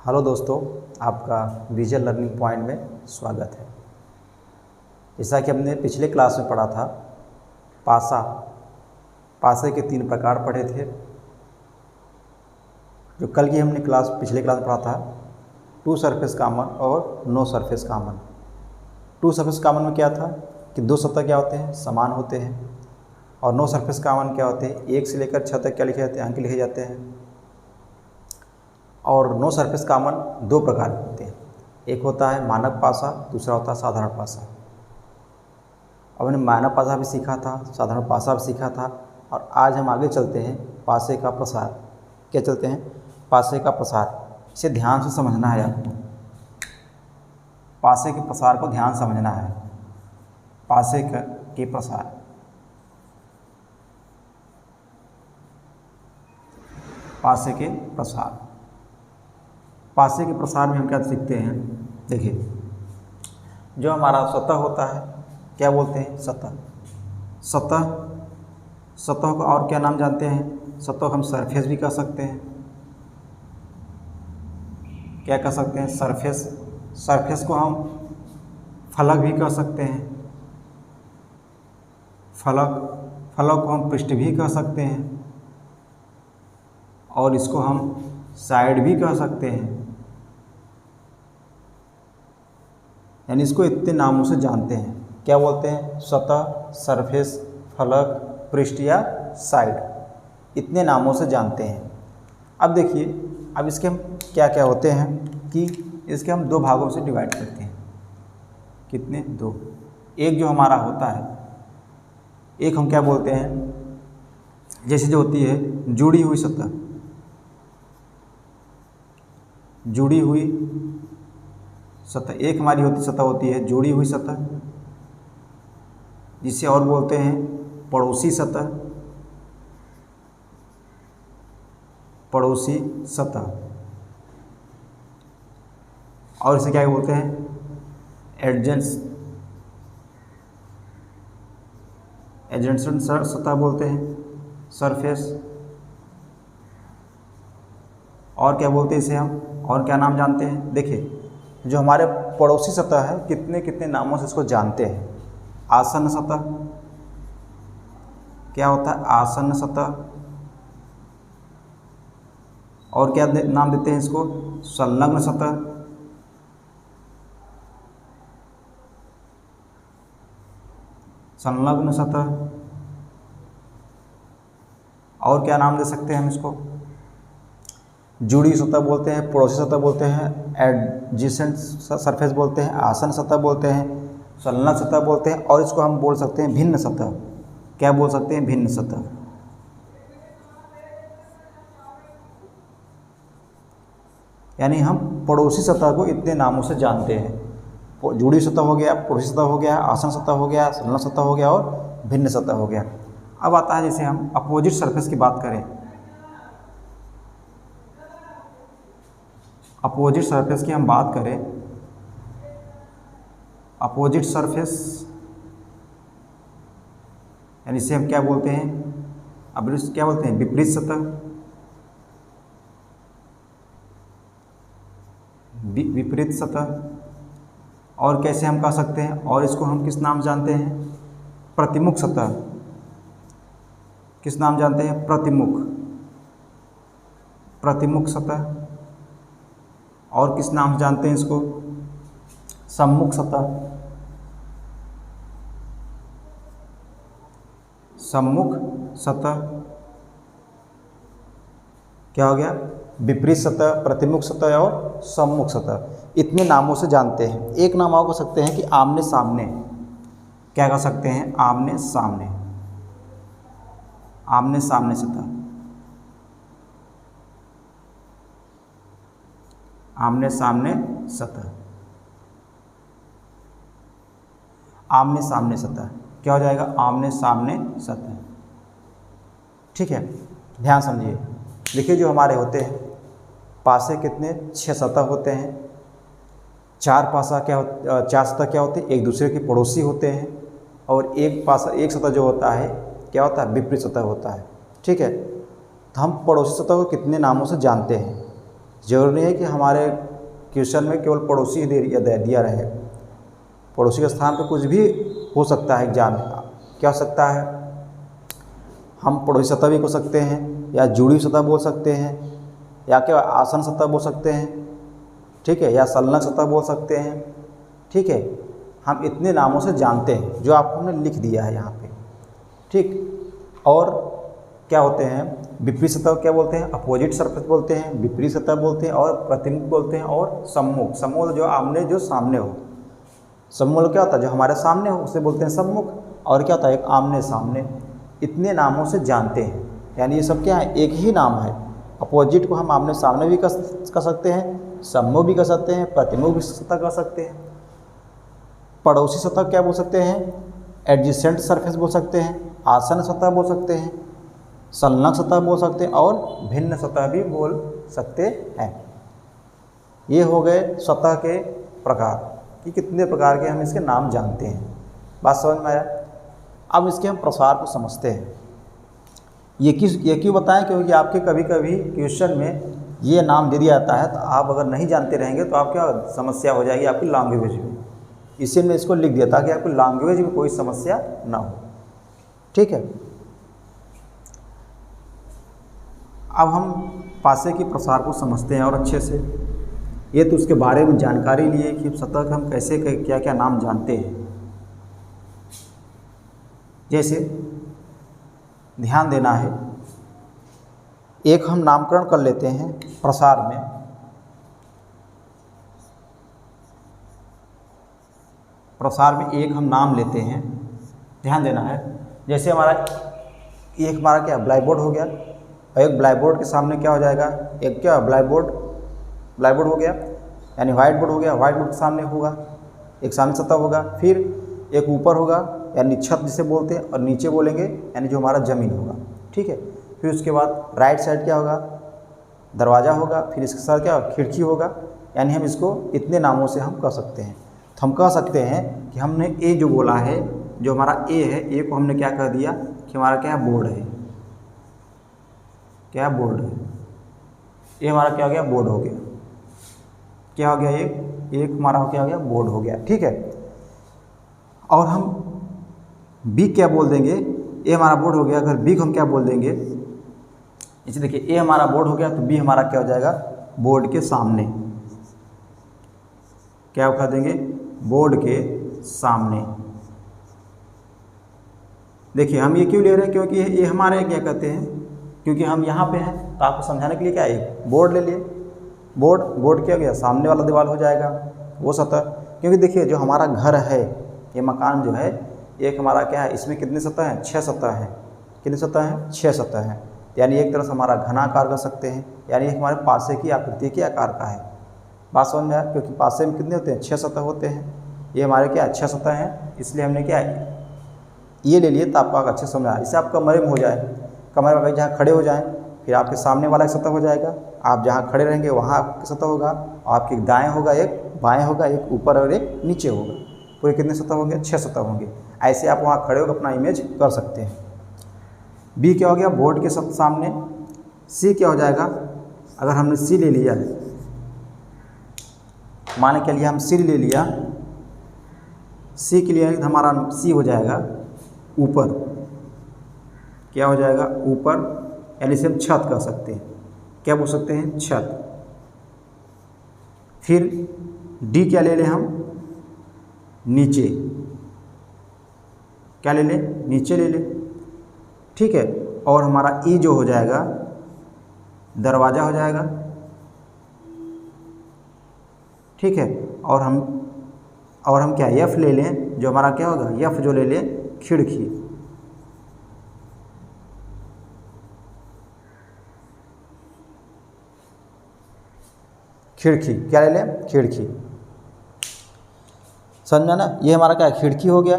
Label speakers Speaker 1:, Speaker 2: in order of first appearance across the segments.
Speaker 1: Hello दोस्तों, आपका visual learning point में स्वागत है। जैसा कि हमने पिछले क्लास में पढ़ा था, पासे के 3 प्रकार पढ़े थे। जो कल की हमने पिछले क्लास में पढ़ा था, टू सरफेस कॉमन और no surface common. Two surface common में क्या था कि 2 सतह क्या होते हैं, समान होते हैं। और नो सरफेस कॉमन क्या होते हैं, 1 से लेकर 6 तक क्या लिखे जाते हैं, अंक लिखे जाते हैं। और नो सरफेस कॉमन 2 प्रकार के होते हैं, एक होता है मानक पासा, दूसरा होता है साधारण पासा। अब हमने मानक पासा भी सीखा था, साधारण पासा भी सीखा था, और आज हम आगे चलते हैं पासे का प्रसार। क्या चलते हैं? पासे का प्रसार। इसे ध्यान से समझना है आपको। पासे के प्रसार को ध्यान समझना है। पासे के प्रसार, पासे के प्रसार। पासे के प्रसार में हम क्या सीखते हैं? देखिए, जो हमारा सतह होता है, क्या बोलते हैं? सतह को और क्या नाम जानते हैं? सतह को हम सरफेस भी कह सकते हैं। क्या कह सकते हैं? सरफेस को हम फलक भी कह सकते हैं। फलक को हम पृष्ठ भी कह सकते हैं, और इसको हम साइड भी कह सकते हैं। यानी इसको इतने नामों से जानते हैं। क्या बोलते हैं? सतह, सरफेस, फलक, पृष्ठ या साइड, इतने नामों से जानते हैं। अब देखिए, अब इसके हम क्या क्या होते हैं कि इसके हम 2 भागों से डिवाइड करते हैं। कितने? 2। एक जो हमारा होता है, एक हम क्या बोलते हैं, जैसे जो होती है जुड़ी हुई सतह, जुड़ी हुई सतह। एक हमारी सतह होती है जुड़ी हुई सतह, जिसे और बोलते हैं पड़ोसी सतह। पड़ोसी सतह। और इसे क्या बोलते हैं? एडजेसेंट सतह बोलते हैं, सरफेस। और क्या बोलते हैं इसे हम? और क्या नाम जानते हैं? देखिए, जो हमारे पड़ोसी सतह है, कितने कितने नामों से इसको जानते हैं। आसन्न सतह। क्या होता है? आसन्न सतह। और क्या नाम देते हैं इसको? संलग्न सतह। संलग्न सतह। और क्या नाम दे सकते हैं हम इसको? जुड़ी सतह बोलते हैं, पड़ोसी सतह बोलते हैं, एडजेसेंट सरफेस बोलते हैं, आसन्न सतह बोलते हैं, संलग्न सतह बोलते हैं, और इसको हम बोल सकते हैं भिन्न सतह। क्या बोल सकते हैं? भिन्न सतह। यानी हम पड़ोसी सतह को इतने नामों से जानते हैं। जुड़ी सतह हो गया, पड़ोसी सतह हो गया, आसन्न सतह हो गया, संलग्न सतह हो गया, और भिन्न सतह हो गया। अब आता है, जैसे हम अपोजिट सरफेस की बात करें। अपोजिट सरफेस की हम बात करें, अपोजिट सरफेस यानी इसे हम क्या बोलते हैं? अब क्या बोलते हैं? विपरीत सतह। विपरीत सतह। और कैसे हम कह सकते हैं? और इसको हम किस नाम जानते हैं? प्रतिमुख सतह। किस नाम जानते हैं? प्रतिमुख सतह। और किस नाम से जानते हैं इसको? सम्मुख सतह। सम्मुख सतह। क्या हो गया? विपरीत सतह, प्रतिमुख सतह और सम्मुख सतह, इतने नामों से जानते हैं। एक नाम और कह सकते हैं कि आमने सामने। क्या कह सकते हैं? आमने सामने। आमने सामने सतह। आमने सामने सतह। आमने सामने सतह क्या हो जाएगा? आमने सामने सतह। ठीक है, ध्यान समझिए। देखिए, जो हमारे होते हैं पासे, कितने? 6 सतह होते हैं। 4 सतह क्या होते हैं? एक दूसरे के पड़ोसी होते हैं। और एक सतह जो होता है, क्या होता है? विपरीत सतह होता है। ठीक है, तो हम पड़ोसी सतह को कितने नामों से जानते हैं? जरूरी नहीं है कि हमारे क्वेश्चन में केवल पड़ोसी ही दिया रहे। पड़ोसी के स्थान पर कुछ भी हो सकता है एग्जाम में। क्या हो सकता है, हम पड़ोसी सतह भी हो सकते हैं, या जुड़ी सतह बोल सकते हैं, या क्या आसन सतह बोल सकते हैं, ठीक है, या संलग्न सतह बोल सकते हैं, ठीक है। हम इतने नामों से जानते हैं जो आपको हमने लिख दिया है यहाँ पे, ठीक। और क्या होते हैं, विपरीत सतह क्या बोलते हैं, अपोजिट सरफेस बोलते हैं, विपरीत सतह बोलते हैं, और प्रतिमुख बोलते हैं, और सम्मुख। सम्मुख जो आमने जो सामने हो। सम्मुख क्या होता है, जो हमारे सामने हो उसे बोलते हैं सम्मुख। और क्या होता है, एक आमने सामने। इतने नामों से जानते हैं, यानी ये सब क्या है, एक ही नाम है। अपोजिट को हम आमने सामने भी कर सकते हैं, सम्मुख भी कर सकते हैं, प्रतिमुख भी सतह कर सकते हैं। पड़ोसी सतह क्या बोल सकते हैं, एडजेसेंट सरफेस बोल सकते हैं, आसन सतह बोल सकते हैं, संलग्न सतह बोल सकते हैं, और भिन्न सतह भी बोल सकते हैं। ये हो गए सतह के प्रकार कि कितने प्रकार के हम इसके नाम जानते हैं। बात समझ में आया। अब इसके हम प्रसार को समझते हैं। ये क्यों बताएं, क्योंकि आपके कभी कभी क्वेश्चन में ये नाम दे दिया जाता है, तो आप अगर नहीं जानते रहेंगे तो आप क्या समस्या हो जाएगी आपकी लैंग्वेज में। इसीलिए मैं इसको लिख दिया ताकि आपको लैंग्वेज में कोई समस्या ना हो, ठीक है। अब हम पासे की प्रसार को समझते हैं और अच्छे से। ये तो उसके बारे में जानकारी लिए कि सतह का हम कैसे क्या क्या नाम जानते हैं। जैसे ध्यान देना है, एक हम नामकरण कर लेते हैं प्रसार में। प्रसार में एक हम नाम लेते हैं, ध्यान देना है। जैसे हमारा क्या ब्लैक बोर्ड हो गया, और एक ब्लैक बोर्ड के सामने क्या हो जाएगा, एक क्या ब्लैक बोर्ड हो गया, यानी वाइट बोर्ड हो गया। वाइट बोर्ड के सामने होगा एक सामने सतह होगा, फिर एक ऊपर होगा यानी छत जिसे बोलते हैं, और नीचे बोलेंगे यानी जो हमारा ज़मीन होगा, ठीक है। फिर उसके बाद राइट साइड क्या होगा, दरवाज़ा होगा, फिर इसके साथ क्या खिड़की होगा। यानी हम इसको इतने नामों से हम कह सकते हैं। तो हम कह सकते हैं कि हमने ए जो बोला है, जो हमारा ए है, ए को हमने क्या कह दिया कि हमारा क्या बोर्ड है, क्या बोर्ड है। ये हमारा क्या हो गया, बोर्ड हो गया। क्या हो गया, एक हमारा क्या हो गया, बोर्ड हो गया, ठीक है। और हम बी क्या बोल देंगे, ए हमारा बोर्ड हो गया। अगर बी को हम क्या बोल देंगे, इसे देखिए, ए हमारा बोर्ड हो गया तो बी हमारा क्या हो जाएगा, बोर्ड के सामने। क्या कह देंगे, बोर्ड के सामने। देखिए हम ये क्यों ले रहे हैं, क्योंकि ये हमारे क्या कहते हैं, क्योंकि हम यहाँ पे हैं, तो आपको समझाने के लिए क्या है, बोर्ड ले लिए। बोर्ड क्या हो गया, सामने वाला दीवार हो जाएगा वो सतह। क्योंकि देखिए जो हमारा घर है, ये मकान जो है, एक हमारा क्या है, इसमें कितनी सतह हैं, 6 सतह हैं। कितनी सतह हैं, 6 सतह हैं। यानी एक तरह से हमारा घनाकार कर सकते हैं, यानी हमारे पासे की आकृति के आकार का है। बात समझ में आया, क्योंकि पासे में कितने होते हैं, 6 सतह होते हैं। ये हमारे क्या 6 सतह हैं, इसलिए हमने क्या ये ले लिए तो आपको अच्छे समझ आया। इससे आप कमरे में हो जाए, कमरे में जहाँ खड़े हो जाएं, फिर आपके सामने वाला एक सतह हो जाएगा, आप जहाँ खड़े रहेंगे वहाँ आपकी सतह होगा, और आपके दाएं होगा एक, बाएं होगा एक, ऊपर और एक नीचे होगा। पूरे कितने सतह होंगे, 6 सतह होंगे। ऐसे आप वहाँ खड़े होकर अपना इमेज कर सकते हैं। बी क्या हो गया, बोर्ड के सामने। सी क्या हो जाएगा, अगर हमने सी ले लिया, मान के लिए हम सी ले लिया, सी के लिए हमारा सी हो जाएगा ऊपर। क्या हो जाएगा, ऊपर, यानी इसे हम छत कह सकते हैं। क्या बोल सकते हैं, छत। फिर डी क्या ले लें हम, नीचे। क्या ले लें, नीचे ले लें, ठीक है। और हमारा ई जो हो जाएगा, दरवाज़ा हो जाएगा, ठीक है। और हम क्या एफ ले लें, जो हमारा क्या होगा, एफ जो ले लें, खिड़की। खिड़की क्या ले लें, खिड़की। समझना ना, ये हमारा क्या खिड़की हो गया।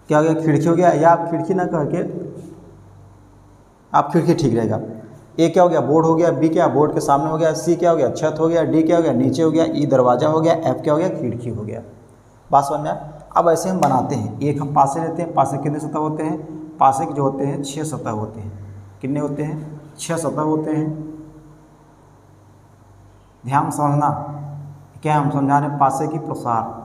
Speaker 1: क्या हो गया, खिड़की हो गया। या आप खिड़की ना कह के आप खिड़की ठीक रहेगा। ए क्या हो गया, बोर्ड हो गया। बी क्या, बोर्ड के सामने हो गया। सी क्या हो गया, छत हो गया। डी क्या हो गया, नीचे हो गया। ई दरवाज़ा हो गया। एफ क्या हो गया, खिड़की हो गया। बात समझ में आया। अब ऐसे हम बनाते हैं। एक हम पासे लेते हैं। पासे कितने सतह होते हैं, पासे के जो होते हैं 6 सतह होते हैं। कितने होते हैं, 6 सतह होते हैं, ध्यान समझना, क्या हम समझा रहे हैं, पासे की प्रसार।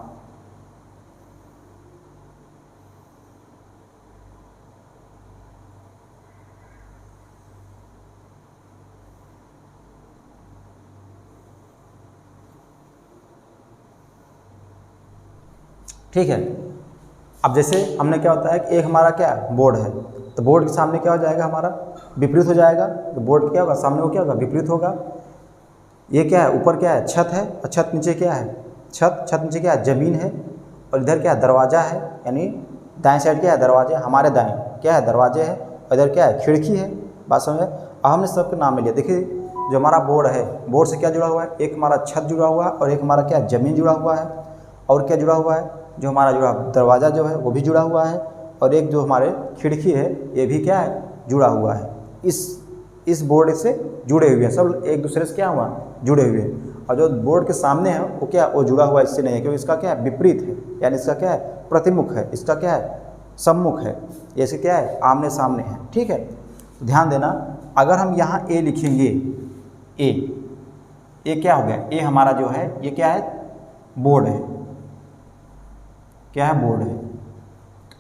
Speaker 1: ठीक है। अब जैसे हमने क्या होता है कि एक हमारा क्या है बोर्ड है, तो बोर्ड के सामने क्या हो जाएगा हमारा विपरीत हो जाएगा, तो बोर्ड क्या होगा सामने वो क्या होगा विपरीत होगा। ये क्या है ऊपर क्या है छत है, और छत नीचे क्या है छत नीचे क्या है ज़मीन है, और इधर क्या है दरवाज़ा है, यानी दाएं साइड क्या है दरवाजे, हमारे दाएं क्या है दरवाजे है, और इधर क्या है खिड़की है। बात समझ में। अब हमने सबके नाम ले लिया। देखिए जो हमारा बोर्ड है, बोर्ड से क्या जुड़ा हुआ है, एक हमारा छत जुड़ा हुआ है और एक हमारा क्या ज़मीन जुड़ा हुआ है, और क्या जुड़ा हुआ है जो हमारा जुड़ा दरवाज़ा जो है वो भी जुड़ा हुआ है, और एक जो हमारे खिड़की है ये भी क्या है जुड़ा हुआ है। इस बोर्ड से जुड़े हुए हैं, सब एक दूसरे से क्या हुआ जुड़े हुए हैं। और जो बोर्ड के सामने है वो क्या वो जुड़ा हुआ इससे नहीं है, क्योंकि इसका क्या है विपरीत है, यानी इसका क्या है प्रतिमुख है, इसका क्या है सम्मुख है, ऐसे क्या है आमने सामने है। ठीक है, तो ध्यान देना, अगर हम यहाँ ए लिखेंगे, ए क्या हो गया, ए हमारा जो है ये क्या है बोर्ड है, क्या है बोर्ड है।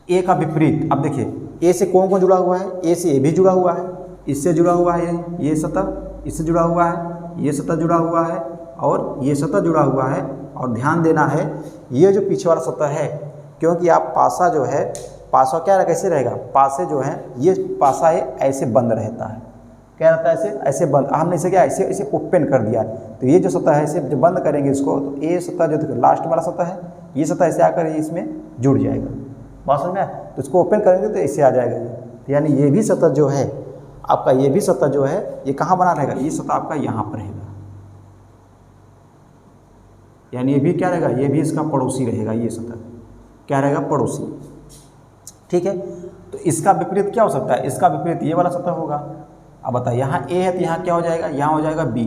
Speaker 1: ए का विपरीत, अब देखिए ए से कौन कौन जुड़ा हुआ है, ए से ए भी जुड़ा हुआ है, इससे जुड़ा हुआ है ये सतह, इससे जुड़ा हुआ है ये सतह जुड़ा हुआ है, और ये सतह जुड़ा हुआ है। और ध्यान देना है ये जो पीछे वाला सतह है, क्योंकि आप पासा जो है, पासा क्या कैसे रहेगा, पासे जो है ये पासा है ऐसे बंद रहता है, क्या रहता है ऐसे ऐसे बंद, हमने इसे क्या ऐसे ऐसे ओपन कर दिया है। तो ये जो सतह है इसे जब बंद करेंगे इसको, तो ये सतह जो लास्ट वाला सतह है ये सतह ऐसे आकर इसमें जुड़ जाएगा। बात समझ में, तो इसको ओपन करेंगे तो इससे आ जाएगा ये, यानी ये भी सतह जो है आपका, ये भी सतह जो है ये कहाँ बना रहेगा, ये सतह आपका यहाँ पर रहेगा, यानी ये भी क्या रहेगा, ये भी इसका पड़ोसी रहेगा, ये सतह क्या रहेगा पड़ोसी। ठीक है, तो इसका विपरीत क्या हो सकता है, इसका विपरीत ये वाला सतह होगा। अब बताइए यहाँ ए है तो यहाँ क्या हो जाएगा, यहाँ हो जाएगा बी,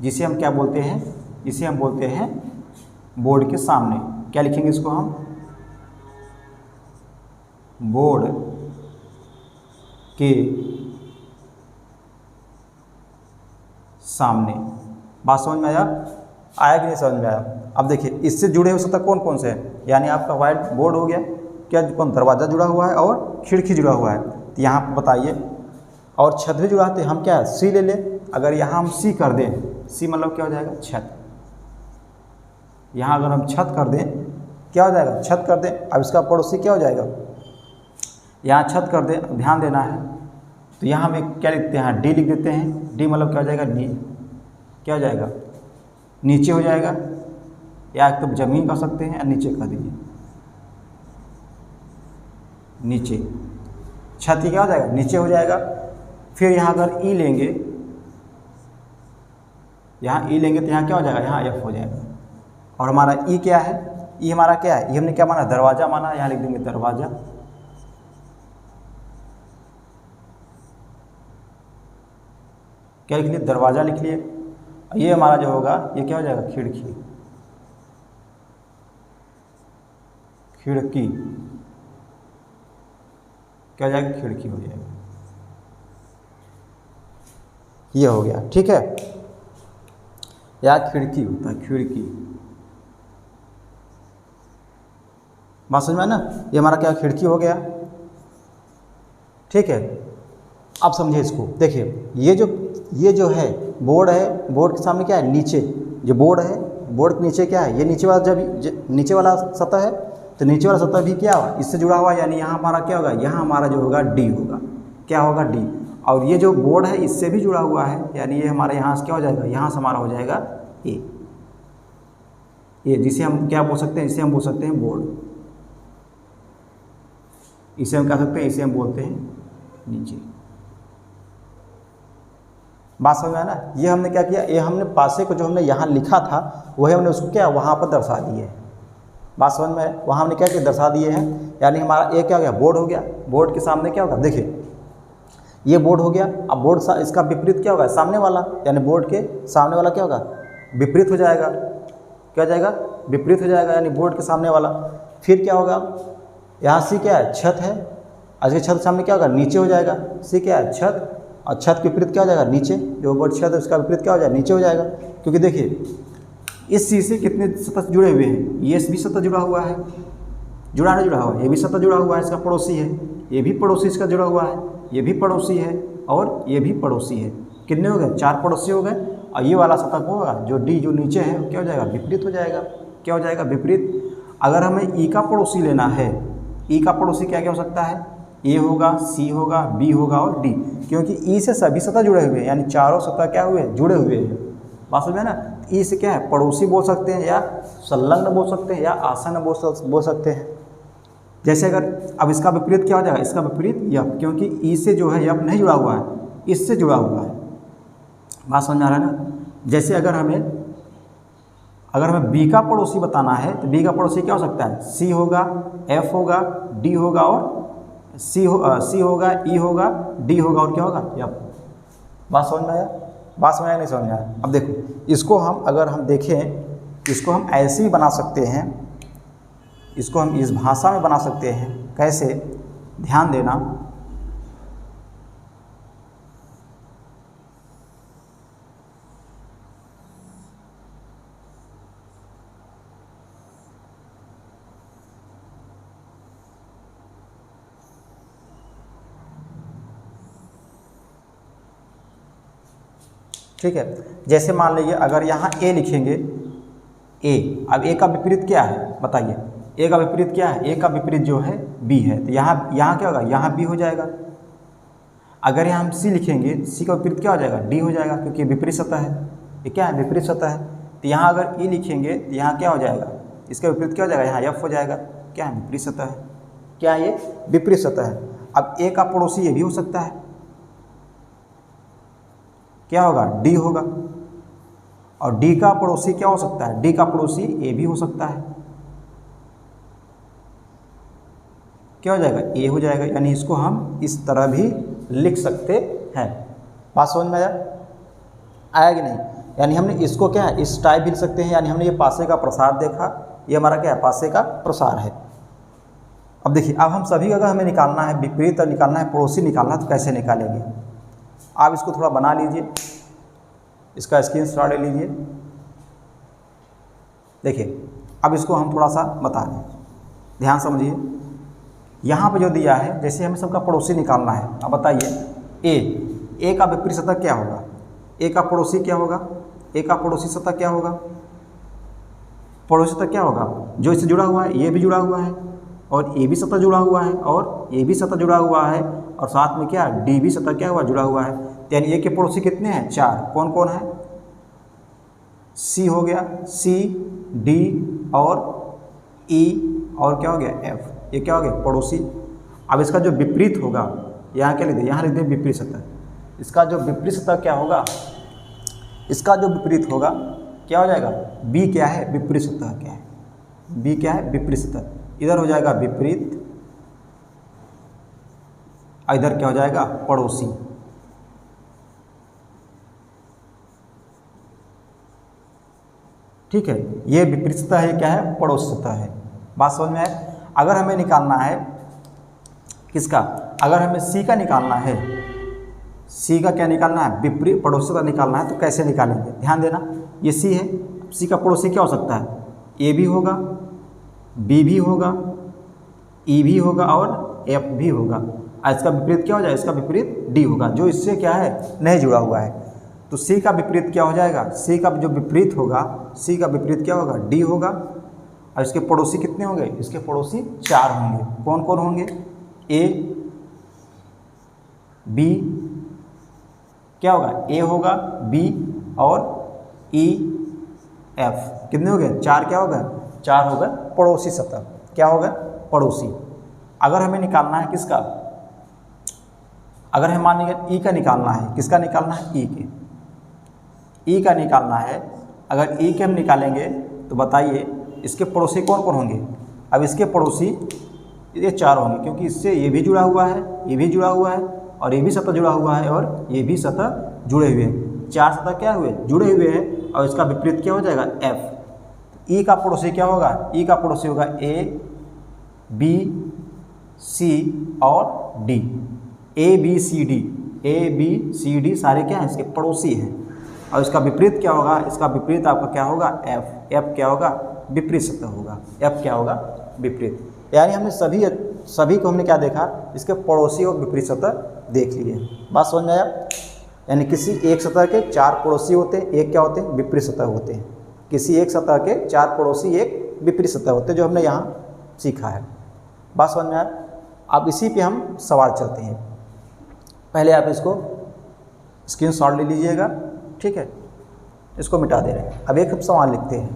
Speaker 1: जिसे हम क्या बोलते हैं, इसे हम बोलते हैं बोर्ड के सामने, क्या लिखेंगे इसको हम बोर्ड के सामने। बात समझ में आया कि नहीं समझ में आया। अब देखिए इससे जुड़े हुए सतह कौन कौन से हैं, यानी आपका वाइट बोर्ड हो गया, क्या कौन दरवाज़ा जुड़ा हुआ है और खिड़की जुड़ा हुआ है, तो यहाँ पर बताइए, और छत भी जुड़ा है, हम क्या है सी ले लें। अगर यहाँ हम सी कर दें, सी मतलब क्या हो जाएगा छत, यहाँ अगर हम छत कर दें क्या हो जाएगा छत कर दें। अब इसका पड़ोसी क्या हो जाएगा, यहाँ छत कर दें, ध्यान देना है, तो यहाँ हम एक क्या लिखते हैं डी लिख देते हैं, डी मतलब क्या हो जाएगा नी, क्या हो जाएगा नीचे हो जाएगा, या एक तो ज़मीन कर सकते हैं या नीचे कर दीजिए, नीचे छत ही क्या हो जाएगा नीचे हो जाएगा। फिर यहाँ अगर ई लेंगे, यहाँ ई लेंगे तो यहाँ क्या हो जाएगा, यहाँ एफ हो जाएगा। और हमारा ई क्या है, ई हमारा क्या है, ई हमने क्या माना दरवाज़ा माना, यहाँ लिख देंगे दरवाज़ा। क्या लिख लिए दरवाज़ा लिख लिए। ये हमारा जो होगा ये क्या हो जाएगा खिड़की, खिड़की क्या हो जाएगा खिड़की हो जाएगा, ये हो गया। ठीक है, या खिड़की होता है खिड़की, बात समझ में है ना, ये हमारा क्या खिड़की हो गया। ठीक है, अब समझिए इसको, देखिए ये जो है बोर्ड है, बोर्ड के सामने क्या है नीचे, जो बोर्ड है बोर्ड के नीचे क्या है, ये नीचे वाला जब नीचे वाला सतह है, तो नीचे वाला सतह भी क्या हुआ इससे जुड़ा हुआ, यानी यहाँ हमारा क्या होगा, यहाँ हमारा जो होगा डी होगा, क्या होगा डी। और ये जो बोर्ड है इससे भी जुड़ा हुआ है, यानी ये हमारे यहाँ से क्या हो जाएगा, यहाँ से हमारा हो जाएगा ए, ये जिसे हम क्या बोल सकते हैं, इसे हम बोल सकते हैं बोर्ड, इसे हम क्या सकते हैं, इसे हम बोलते हैं नीचे। बात समझ में आया ना। ये हमने क्या किया, ये हमने पासे को जो हमने यहाँ लिखा था वही हमने उसको क्या वहाँ पर दर्शा दिए है। बात समझ में है, वहाँ हमने क्या किया दर्शा दिए हैं, यानी हमारा ये क्या हो गया बोर्ड हो गया। बोर्ड के सामने क्या होगा, देखिए ये बोर्ड हो गया। अब बोर्ड इसका विपरीत क्या होगा सामने वाला, यानी बोर्ड के सामने वाला क्या होगा विपरीत हो जाएगा, क्या हो जाएगा विपरीत हो जाएगा, यानी बोर्ड के सामने वाला। फिर क्या होगा, यहाँ सी क्या है छत है, आज के छत सामने क्या होगा नीचे हो जाएगा, सी क्या है छत, और छत के विपरीत क्या हो जाएगा, नीचे। जो ऊपर छत है उसका विपरीत क्या हो जाएगा, नीचे हो जाएगा। क्योंकि देखिए इस चीज़ से कितने सतह जुड़े हुए हैं, ये भी सतह जुड़ा हुआ है, जुड़ा नहीं जुड़ा हुआ है, ये भी सतह जुड़ा हुआ है, इसका पड़ोसी है, ये भी पड़ोसी इसका जुड़ा हुआ है, ये भी पड़ोसी है और ये भी पड़ोसी है। कितने हो गए, 4 पड़ोसी हो गए। और ये वाला सतह को होगा जो डी जो नीचे है वो क्या हो जाएगा, विपरीत हो जाएगा। क्या हो जाएगा, विपरीत। अगर हमें ई का पड़ोसी लेना है, ई का पड़ोसी क्या क्या हो सकता है, ए होगा, सी होगा, बी होगा और डी। क्योंकि ई से सभी सतह जुड़े हुए हैं, यानी चारों सतह क्या हुए, जुड़े हुए हैं। बात समझ में ना। ई से क्या है, पड़ोसी बोल सकते हैं या संलग्न बोल सकते हैं या आसन्न बोल सकते हैं। जैसे अगर अब इसका विपरीत क्या हो जाएगा, इसका विपरीत यप, क्योंकि ई से जो है यप नहीं जुड़ा हुआ है, इससे जुड़ा हुआ है। बात समझ में आ रहा है ना। जैसे अगर हमें बी का पड़ोसी बताना है तो बी का पड़ोसी क्या हो सकता है, सी होगा, एफ होगा, डी होगा और सी होगा, ई होगा, डी होगा और क्या होगा, यप। बात समझ में आया, बात समझ आया नहीं समझ में आया। अब देखो इसको हम अगर हम देखें, इसको हम ऐसे ही बना सकते हैं, इसको हम इस भाषा में बना सकते हैं। कैसे, ध्यान देना। ठीक है, जैसे मान लीजिए अगर यहाँ ए लिखेंगे, ए, अब ए का विपरीत क्या है बताइए, ए का विपरीत क्या है, ए का विपरीत जो है बी है, तो यहाँ क्या होगा, यहाँ बी हो जाएगा। अगर यहाँ हम सी लिखेंगे, सी का विपरीत क्या हो जाएगा, डी हो जाएगा, क्योंकि विपरीत सतह है, ये क्या है, विपरीत सतह है। तो यहाँ अगर ई लिखेंगे तो यहाँ क्या हो जाएगा, इसका विपरीत क्या हो जाएगा, यहाँ एफ हो जाएगा। क्या है, विपरीत सतह है। क्या है ये, विपरीत सतह है। अब ए का पड़ोसी ये भी हो सकता है, क्या होगा, डी होगा। और डी का पड़ोसी क्या हो सकता है, डी का पड़ोसी ए भी हो सकता है। क्या हो जाएगा, ए हो जाएगा। यानी इसको हम इस तरह भी लिख सकते हैं। बात समझ में आया कि नहीं। यानी हमने इसको क्या है, इस टाइप भी लिख सकते हैं। यानी हमने ये पासे का प्रसार देखा, ये हमारा क्या है, पासे का प्रसार है। अब देखिए, अब हम सभी अगर हमें निकालना है विपरीत और निकालना है पड़ोसी निकालना है तो कैसे निकालेंगे। आप इसको थोड़ा बना लीजिए, इसका स्क्रीनशॉट ले लीजिए। देखिए अब इसको हम थोड़ा सा बता दें, ध्यान समझिए। यहाँ पे जो दिया है, जैसे हमें सबका पड़ोसी निकालना है। अब बताइए ए का विपरीत सतह क्या होगा, ए का पड़ोसी क्या होगा, ए का पड़ोसी सतह क्या होगा, पड़ोसी सतह क्या होगा, जो इससे जुड़ा हुआ है, ये भी जुड़ा हुआ है और ए भी सतह जुड़ा हुआ है और ए भी सतह जुड़ा हुआ है और साथ में क्या, डी भी सतह क्या हुआ, जुड़ा हुआ है। यानी ए के पड़ोसी कितने हैं, 4। कौन कौन है, सी हो गया, सी, डी और ई और क्या हो गया, एफ। ये क्या हो गया, पड़ोसी। अब इसका जो विपरीत होगा, यहाँ क्या लिख दें, यहाँ लिख दें विपरीत सतह। इसका जो विपरीत सतह क्या होगा, इसका जो विपरीत होगा क्या हो जाएगा, बी क्या है, विपरीत सतह क्या है, बी क्या है, विपरीत सतह। इधर हो जाएगा विपरीत, इधर क्या हो जाएगा, पड़ोसी। ठीक है, ये विपरीत सतह है, क्या है, पड़ोसी सतह है। बात समझ में आए। अगर हमें निकालना है किसका, अगर हमें सी का निकालना है, सी का क्या निकालना है, विपरीत पड़ोसी सतह निकालना है, तो कैसे निकालेंगे, ध्यान देना। ये सी है, सी का पड़ोसी क्या हो सकता है, ए भी होगा, बी भी होगा, ई भी होगा और एफ भी होगा। इसका विपरीत क्या हो जाएगा, इसका विपरीत डी होगा, जो इससे क्या है, नहीं जुड़ा हुआ है। तो सी का विपरीत क्या हो जाएगा, सी का जो विपरीत होगा, सी का विपरीत क्या होगा, डी होगा। और इसके पड़ोसी कितने होंगे, इसके पड़ोसी 4 होंगे। कौन कौन होंगे, ए, बी, क्या होगा, ए होगा, बी और ई, एफ। कितने हो गए, 4। क्या हो गए, 4 हो गए पड़ोसी सतह। क्या हो गए, पड़ोसी। अगर हमें निकालना है किसका, अगर हम मान लीजिए ई का निकालना है, किसका निकालना है, ई के, ई का निकालना है। अगर ई के हम निकालेंगे तो बताइए इसके पड़ोसी कौन कौन होंगे। अब इसके पड़ोसी ये 4 होंगे, क्योंकि इससे ये भी जुड़ा हुआ है, ये भी जुड़ा हुआ है और ये भी सतह जुड़ा हुआ है और ये भी सतह जुड़े हुए हैं। 4 सतह क्या हुए, जुड़े हुए हैं। और इसका विपरीत क्या हो जाएगा, एफ। ई का पड़ोसी क्या होगा, ई का पड़ोसी होगा ए, बी, सी और डी। ए, बी, सी, डी, ABCD सारे क्या हैं, इसके पड़ोसी हैं। और इसका विपरीत क्या होगा, इसका विपरीत आपका क्या होगा, F क्या होगा, विपरीत सतह होगा। F क्या होगा, विपरीत। यानी हमने सभी को हमने क्या देखा, इसके पड़ोसी और विपरीत सतह देख लिए। बात समझ में आया। यानी किसी एक सतह के 4 पड़ोसी होते हैं, एक क्या होते हैं, विपरीत सतह होते हैं। किसी एक सतह के 4 पड़ोसी, एक विपरीत सतह होते हैं, जो हमने यहाँ सीखा है। बात समझ में आया। अब इसी पे हम सवाल चलते हैं। पहले आप इसको स्क्रीनशॉट ले लीजिएगा, ठीक है, इसको मिटा दे रहे हैं। अब एक हम सवाल लिखते हैं।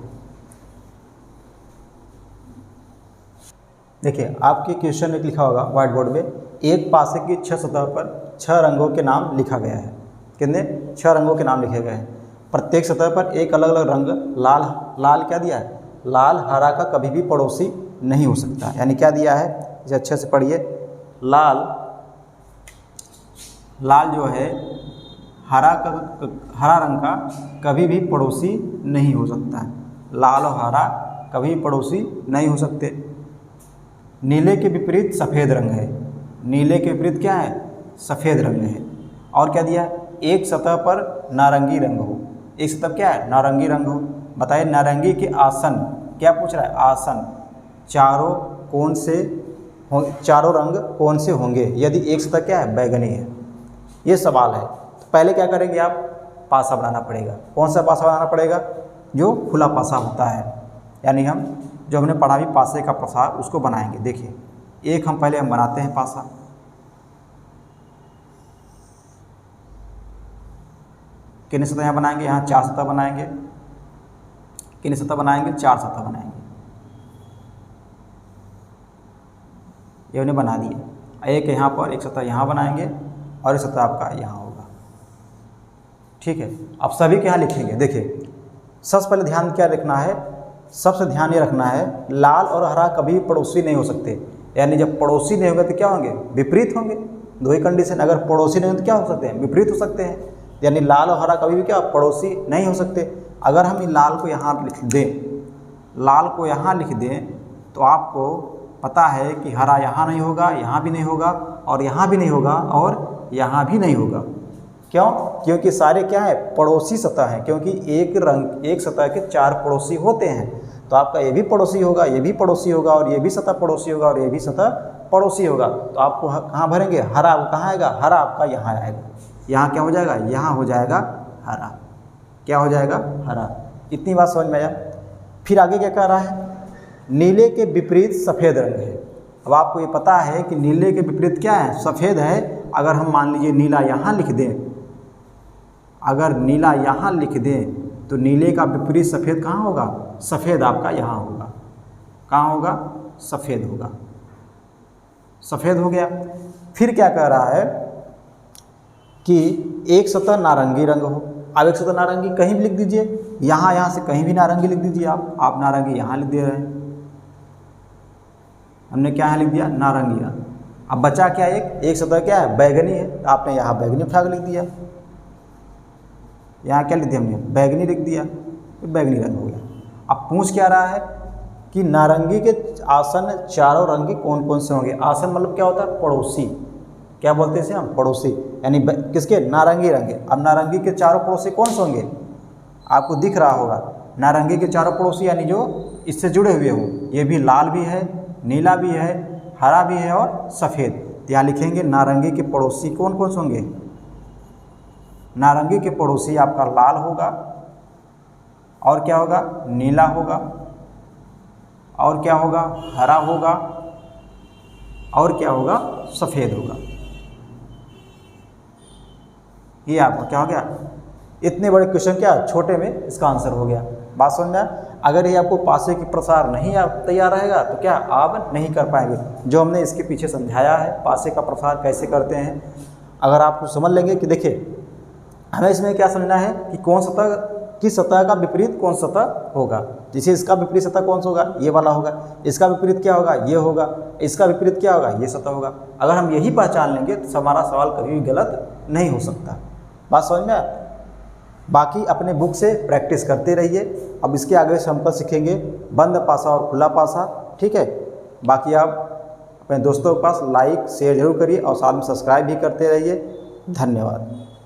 Speaker 1: देखिए आपके क्वेश्चन में लिखा होगा व्हाइट बोर्ड में, एक पासे की 6 सतह पर 6 रंगों के नाम लिखा गया है। कितने, 6 रंगों के नाम लिखे गए हैं। प्रत्येक सतह पर एक अलग अलग रंग, लाल क्या दिया है, लाल हरा का कभी भी पड़ोसी नहीं हो सकता। यानी क्या दिया है, इसे अच्छे से पढ़िए। लाल जो है हरा रंग का कभी भी पड़ोसी नहीं हो सकता है। लाल और हरा कभी पड़ोसी नहीं हो सकते। नीले के विपरीत सफ़ेद रंग है। नीले के विपरीत क्या है, सफ़ेद रंग है। और क्या दिया, एक सतह पर नारंगी रंग हो। एक सतह क्या है, नारंगी रंग हो। बताइए नारंगी के आसन, क्या पूछ रहा है, आसन चारों रंग कौन से होंगे यदि एक सतह क्या है, बैगनी है। ये सवाल है। तो पहले क्या करेंगे, आप पासा बनाना पड़ेगा। कौन सा पासा बनाना पड़ेगा, जो खुला पासा होता है। यानी हम जो हमने पढ़ा भी पासे का प्रसार, उसको बनाएंगे। देखिए एक हम पहले बनाते हैं पासा। कितने सतह यहाँ बनाएंगे, यहाँ 4 सतह बनाएंगे। कितने सतह बनाएंगे, 4 सतह बनाएंगे। ये हमने बना दिया। एक यहाँ पर एक सतह यहाँ बनाएंगे और एक सतह आपका यहाँ होगा, ठीक है। अब सभी के यहाँ लिखेंगे। देखिए सबसे पहले ध्यान क्या रखना है, सबसे ध्यान ये रखना है, लाल और हरा कभी पड़ोसी नहीं हो सकते। यानी जब पड़ोसी नहीं होंगे तो क्या होंगे, विपरीत होंगे। दो ही कंडीशन, अगर पड़ोसी नहीं होंगे तो क्या हो सकते हैं, विपरीत हो सकते हैं। यानी लाल और हरा कभी भी क्या पड़ोसी नहीं हो सकते। अगर हम लाल को यहाँ लिख दें, लाल को यहाँ लिख दें, तो आपको पता है कि हरा यहाँ नहीं होगा, यहाँ भी नहीं होगा, और यहाँ भी नहीं होगा, और यहाँ भी नहीं होगा। क्यों, क्योंकि सारे क्या है, पड़ोसी सतह हैं। क्योंकि एक सतह के 4 पड़ोसी होते हैं। तो आपका ये भी पड़ोसी होगा, ये भी पड़ोसी होगा, और ये भी सतह पड़ोसी होगा, और ये भी सतह पड़ोसी होगा। तो आपको कहाँ भरेंगे, हरा कहाँ आएगा, हरा आपका यहाँ आएगा। यहाँ क्या हो जाएगा, यहाँ हो जाएगा हरा। क्या हो जाएगा, हरा। इतनी बात समझ में आया। फिर आगे क्या कह रहा है, नीले के विपरीत सफ़ेद रंग है। अब आपको ये पता है कि नीले के विपरीत क्या है, सफ़ेद है। अगर हम मान लीजिए नीला यहाँ लिख दें, अगर नीला यहाँ लिख दें, तो नीले का विपरीत सफ़ेद कहाँ होगा, सफ़ेद आपका यहाँ होगा। कहाँ होगा, सफ़ेद होगा। सफ़ेद हो गया। फिर क्या कह रहा है कि एक सतह नारंगी रंग हो। अब एक सतह नारंगी कहीं भी लिख दीजिए, यहाँ से कहीं भी नारंगी लिख दीजिए। आप नारंगी यहाँ लिख दे रहे हैं, हमने क्या यहाँ लिख दिया, नारंगी रंग। अब बचा क्या, एक सतह क्या है, बैगनी है। तो आपने यहाँ बैगनी उठा के लिख दिया। यहाँ क्या लिख दिया हमने, बैगनी लिख दिया, तो बैगनी रंग हो गया। अब पूछ क्या रहा है कि नारंगी के आसन चारों रंग कौन कौन से होंगे। आसन मतलब क्या होता है, पड़ोसी। क्या बोलते हैं इसे हम, पड़ोसी। यानी किसके, नारंगी रंग। अब नारंगी के चारों पड़ोसी कौन से होंगे, आपको दिख रहा होगा। नारंगी के चारों पड़ोसी यानी जो इससे जुड़े हुए हों। ये भी लाल भी है, नीला भी है, हरा भी है, और सफ़ेद। तो यहाँ लिखेंगे नारंगी के पड़ोसी कौन कौन से होंगे। नारंगी के पड़ोसी आपका लाल होगा, और क्या होगा, नीला होगा, और क्या होगा, हरा होगा, और क्या होगा, सफ़ेद होगा। ये आपका क्या हो गया, इतने बड़े क्वेश्चन क्या छोटे में इसका आंसर हो गया। बात समझ में। अगर ये आपको पासे की प्रसार नहीं तैयार रहेगा तो क्या आप नहीं कर पाएंगे। जो हमने इसके पीछे समझाया है पासे का प्रसार कैसे करते हैं, अगर आप कुछ समझ लेंगे कि देखिए हमें इसमें क्या समझना है कि कौन सतह, किस सतह का विपरीत कौन सतह होगा। जैसे इसका विपरीत सतह कौन सा होगा, ये वाला होगा। इसका विपरीत क्या होगा, ये होगा। इसका विपरीत क्या होगा, ये सतह होगा। अगर हम यही पहचान लेंगे तो हमारा सवाल कभी भी गलत नहीं हो सकता। बात समझ में। बाकी अपने बुक से प्रैक्टिस करते रहिए। अब इसके आगे से हम सीखेंगे बंद पासा और खुला पासा, ठीक है। बाकी आप अपने दोस्तों के पास लाइक शेयर जरूर करिए और साथ में सब्सक्राइब भी करते रहिए। धन्यवाद।